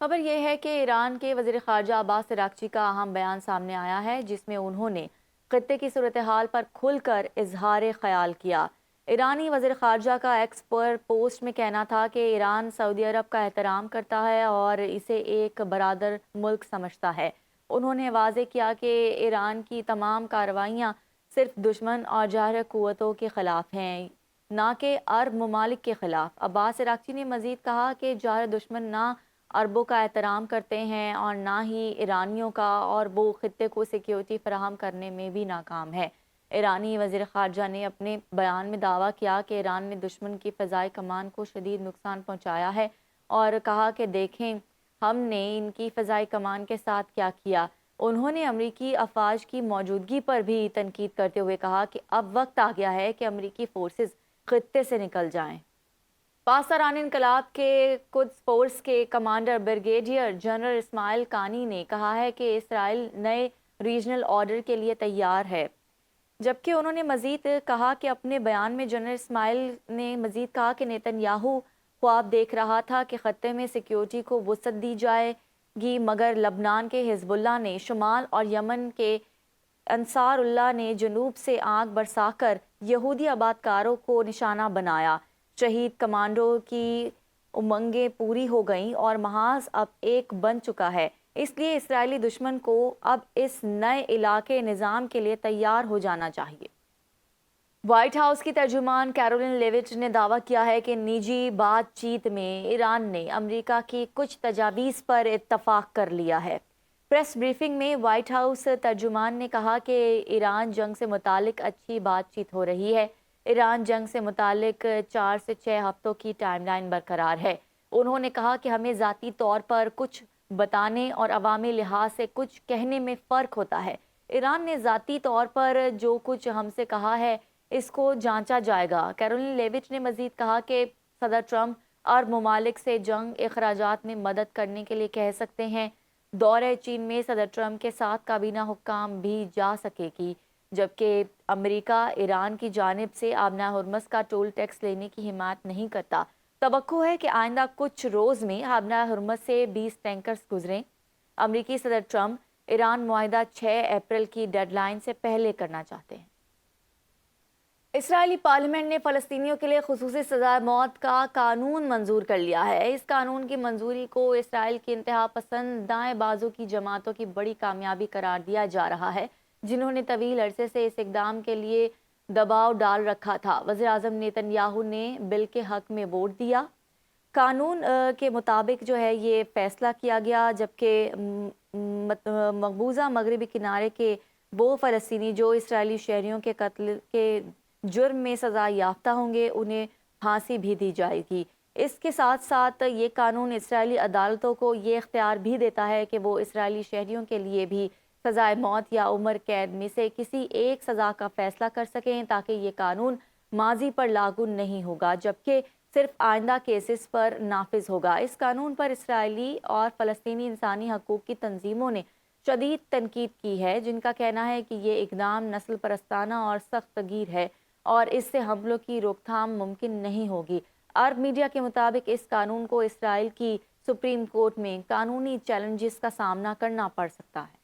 خبر یہ ہے کہ ایران کے وزیر خارجہ عباس عراقچی کا اہم بیان سامنے آیا ہے، جس میں انہوں نے خطے کی صورتحال پر کھل کر اظہار خیال کیا۔ ایرانی وزیر خارجہ کا ایکس پر پوسٹ میں کہنا تھا کہ ایران سعودی عرب کا احترام کرتا ہے اور اسے ایک برادر ملک سمجھتا ہے۔ انہوں نے واضح کیا کہ ایران کی تمام کارروائیاں صرف دشمن اور جارح قوتوں کے خلاف ہیں، نہ کہ عرب ممالک کے خلاف۔ عباس عراقچی نے مزید کہا کہ جارح دشمن نہ عربوں کا احترام کرتے ہیں اور نہ ہی ایرانیوں کا، اور وہ خطے کو سیکیورٹی فراہم کرنے میں بھی ناکام ہے۔ ایرانی وزیر خارجہ نے اپنے بیان میں دعویٰ کیا کہ ایران نے دشمن کی فضائی کمان کو شدید نقصان پہنچایا ہے، اور کہا کہ دیکھیں ہم نے ان کی فضائی کمان کے ساتھ کیا کیا۔ انہوں نے امریکی افواج کی موجودگی پر بھی تنقید کرتے ہوئے کہا کہ اب وقت آ گیا ہے کہ امریکی فورسز خطے سے نکل جائیں۔ پاسداران انقلاب کے قدس فورس کے کمانڈر بریگیڈیئر جنرل اسماعیل قانی نے کہا ہے کہ اسرائیل نئے ریجنل آرڈر کے لیے تیار ہے، جبکہ انہوں نے مزید کہا کہ اپنے بیان میں جنرل اسماعیل نے مزید کہا کہ نیتن یاہو خواب دیکھ رہا تھا کہ خطے میں سیکیورٹی کو وسعت دی جائے گی، مگر لبنان کے حزب اللہ نے شمال اور یمن کے انصار اللہ نے جنوب سے آگ برسا کر یہودی آبادکاروں کو نشانہ بنایا۔ شہید کمانڈو کی امنگیں پوری ہو گئیں اور محاذ اب ایک بن چکا ہے، اس لیے اسرائیلی دشمن کو اب اس نئے علاقے نظام کے لیے تیار ہو جانا چاہیے۔ وائٹ ہاؤس کی ترجمان کیرولین لیوٹ نے دعویٰ کیا ہے کہ نجی بات چیت میں ایران نے امریکہ کی کچھ تجاویز پر اتفاق کر لیا ہے۔ پریس بریفنگ میں وائٹ ہاؤس ترجمان نے کہا کہ ایران جنگ سے متعلق اچھی بات چیت ہو رہی ہے۔ ایران جنگ سے متعلق 4 سے 6 ہفتوں کی ٹائم لائن برقرار ہے۔ انہوں نے کہا کہ ہمیں ذاتی طور پر کچھ بتانے اور عوامی لحاظ سے کچھ کہنے میں فرق ہوتا ہے۔ ایران نے ذاتی طور پر جو کچھ ہم سے کہا ہے اس کو جانچا جائے گا۔ کیرولین لیوٹ نے مزید کہا کہ صدر ٹرمپ عرب ممالک سے جنگ اخراجات میں مدد کرنے کے لیے کہہ سکتے ہیں۔ دورہ چین میں صدر ٹرمپ کے ساتھ کابینہ حکام بھی جا سکے گی، جبکہ امریکہ ایران کی جانب سے آبنہ ہرمز کا ٹول ٹیکس لینے کی حمایت نہیں کرتا۔ توقع ہے کہ آئندہ کچھ روز میں آبنہ ہرمز سے 20 ٹینکرز گزریں۔ امریکی صدر ٹرمپ ایران معاہدہ 6 اپریل کی ڈیڈ لائن سے پہلے کرنا چاہتے ہیں۔ اسرائیلی پارلیمنٹ نے فلسطینیوں کے لیے خصوصی سزائے موت کا قانون منظور کر لیا ہے۔ اس قانون کی منظوری کو اسرائیل کی انتہا پسند دائیں بازو کی جماعتوں کی بڑی کامیابی قرار دیا جا رہا ہے، جنہوں نے طویل عرصے سے اس اقدام کے لیے دباؤ ڈال رکھا تھا۔ وزیر اعظم نیتن یاہو نے بل کے حق میں ووٹ دیا۔ قانون کے مطابق یہ فیصلہ کیا گیا، جبکہ مقبوضہ مغربی کنارے کے وہ فلسطینی جو اسرائیلی شہریوں کے قتل کے جرم میں سزا یافتہ ہوں گے انہیں پھانسی بھی دی جائے گی۔ اس کے ساتھ ساتھ یہ قانون اسرائیلی عدالتوں کو یہ اختیار بھی دیتا ہے کہ وہ اسرائیلی شہریوں کے لیے بھی سزائے موت یا عمر قید میں سے کسی ایک سزا کا فیصلہ کر سکیں، تاکہ یہ قانون ماضی پر لاگو نہیں ہوگا جبکہ صرف آئندہ کیسز پر نافذ ہوگا۔ اس قانون پر اسرائیلی اور فلسطینی انسانی حقوق کی تنظیموں نے شدید تنقید کی ہے، جن کا کہنا ہے کہ یہ اقدام نسل پرستانہ اور سخت گیر ہے اور اس سے حملوں کی روک تھام ممکن نہیں ہوگی۔ عرب میڈیا کے مطابق اس قانون کو اسرائیل کی سپریم کورٹ میں قانونی چیلنجز کا سامنا کرنا پڑ سکتا ہے۔